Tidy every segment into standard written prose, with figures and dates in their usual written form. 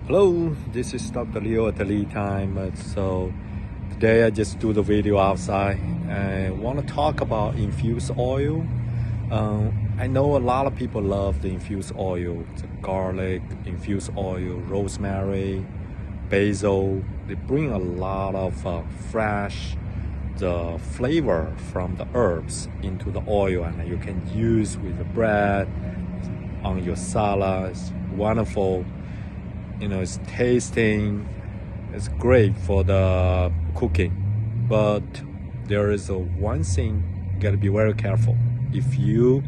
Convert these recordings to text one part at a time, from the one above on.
Hello, this is Dr. Leo at the LeTime. So today I just do the video outside. I want to talk about infused oil. I know a lot of people love the infused oil, the garlic, infused oil, rosemary, basil. They bring a lot of fresh the flavor from the herbs into the oil, and you can use with the bread on your salads. Wonderful. It's tasting, it's great for the cooking, but there is one thing you gotta be very careful if you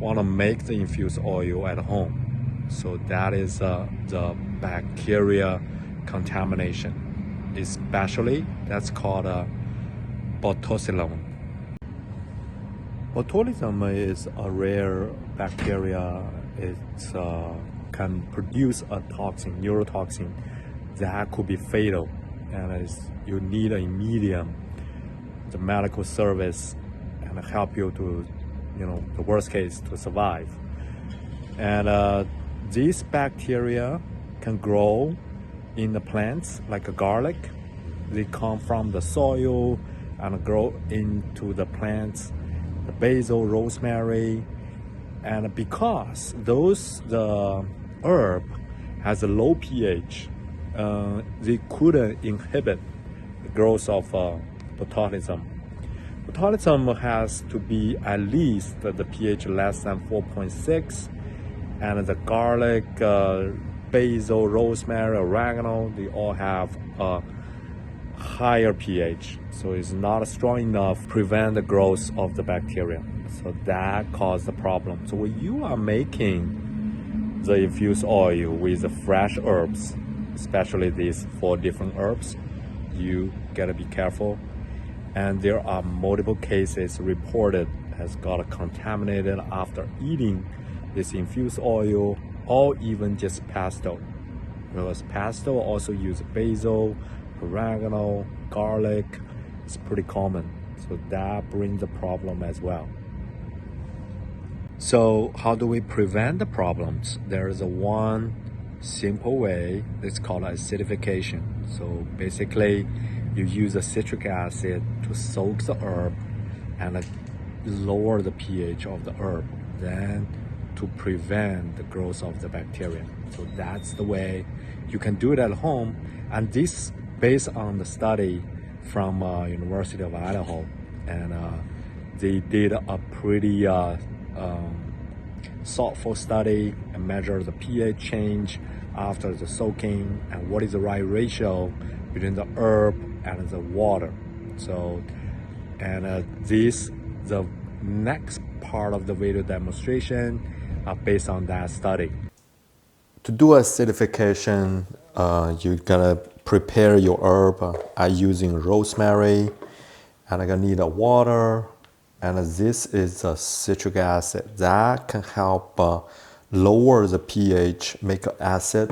want to make the infused oil at home. So that is the bacteria contamination, especially that's called botulism. Botulism is a rare bacteria. It's can produce a toxin, neurotoxin, that could be fatal, and you need an immediate the medical service and help you to, the worst case, to survive. And these bacteria can grow in the plants like a garlic. They come from the soil and grow into the plants, the basil, rosemary. And because the herb has a low pH, they couldn't inhibit the growth of botulism. Botulism has to be at least the pH less than 4.6, and the garlic, basil, rosemary, oregano, they all have a higher pH, so it's not strong enough to prevent the growth of the bacteria. So that caused the problem. So when you are making the infused oil with the fresh herbs, especially these 4 different herbs, you gotta be careful. And there are multiple cases reported has got contaminated after eating this infused oil, or even just pesto. Because pesto also use basil, oregano, garlic. It's pretty common. So that brings the problem as well. So how do we prevent the problems? There is one simple way. It's called acidification. So basically, you use a citric acid to soak the herb and lower the pH of the herb, then to prevent the growth of the bacteria. So that's the way you can do it at home. And this based on the study from University of Idaho, and they did a pretty thoughtful study and measure the pH change after the soaking and what is the right ratio between the herb and the water. So, and the next part of the video demonstration are based on that study. To do acidification, you gotta prepare your herb. I'm using rosemary, and I'm gonna need a water, and this is a citric acid that can help lower the pH, make acid.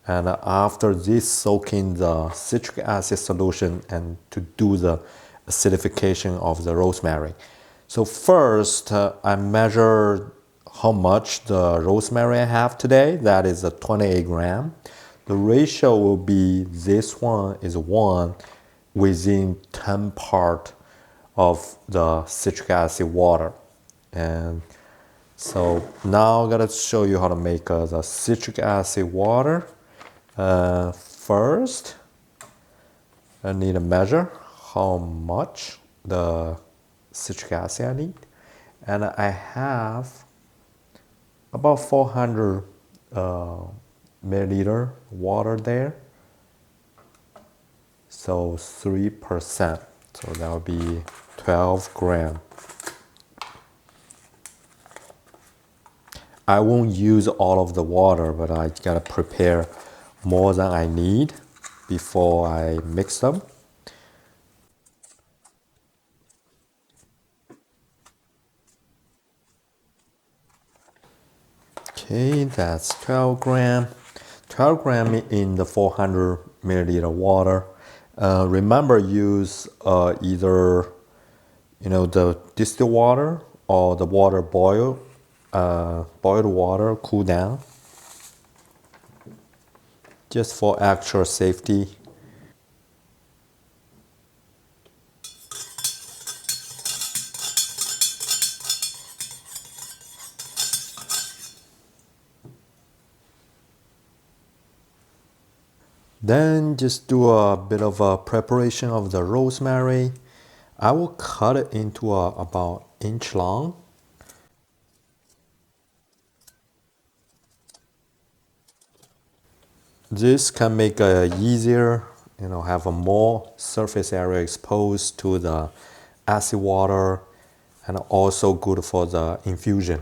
And after this, soak in the citric acid solution and to do the acidification of the rosemary. So first, I measure how much the rosemary I have today. That is a 28 gram. The ratio will be, this one is 1 within 10 part of the citric acid water. And so now I'm gonna show you how to make the citric acid water. First, I need to measure how much the citric acid I need. And I have about 400 milliliter water there. So 3%. So that would be 12 gram. I won't use all of the water, but I gotta prepare more than I need before I mix them. Okay, that's 12 gram. 12 gram in the 400 milliliter water. Remember, use either the distilled water or the water boiled water, cool down. just for extra safety. Then just do a bit of a preparation of the rosemary. I will cut it into about inch long. This can make it easier, have a more surface area exposed to the acid water, and also good for the infusion.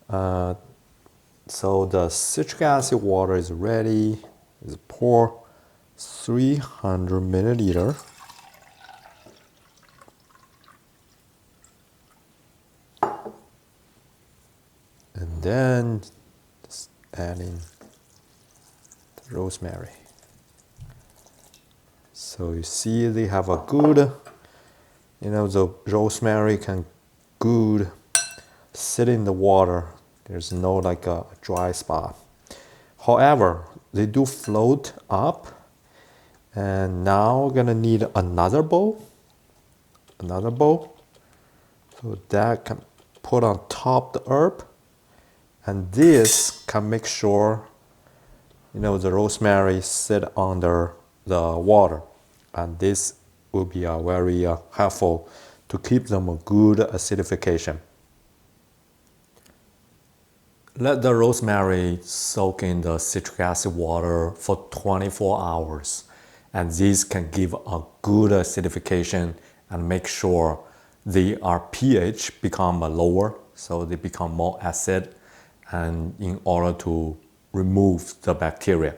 So the citric acid water is ready. Just pour 300 milliliter. And then just add in the rosemary. So you see they have a good, the rosemary can good sit in the water. There's no like a dry spot. However, they do float up. And now we're gonna need another bowl. So that can put on top the herb. And this can make sure, the rosemary sit under the water. And this will be very helpful to keep them a good acidification. Let the rosemary soak in the citric acid water for 24 hours. And this can give a good acidification and make sure our pH become lower, so they become more acid, and in order to remove the bacteria.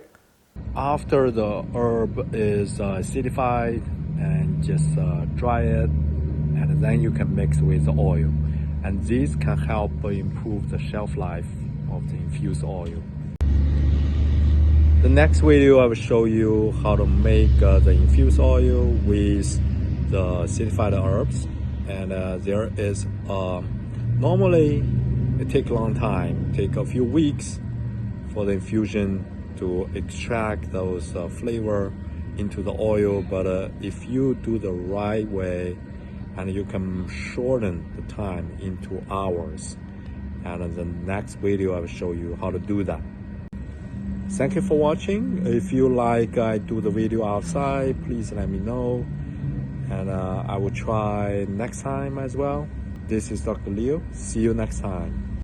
After the herb is acidified, and just dry it, and then you can mix with the oil. And this can help improve the shelf life of the infused oil. The next video I will show you how to make the infused oil with the acidified herbs. And there is normally it takes a long time, take a few weeks for the infusion to extract those flavor into the oil. But if you do the right way, and you can shorten the time into hours. And in the next video I will show you how to do that. Thank you for watching. If you like I do the video outside, please let me know, and I will try next time as well. This is Dr. Leo. See you next time.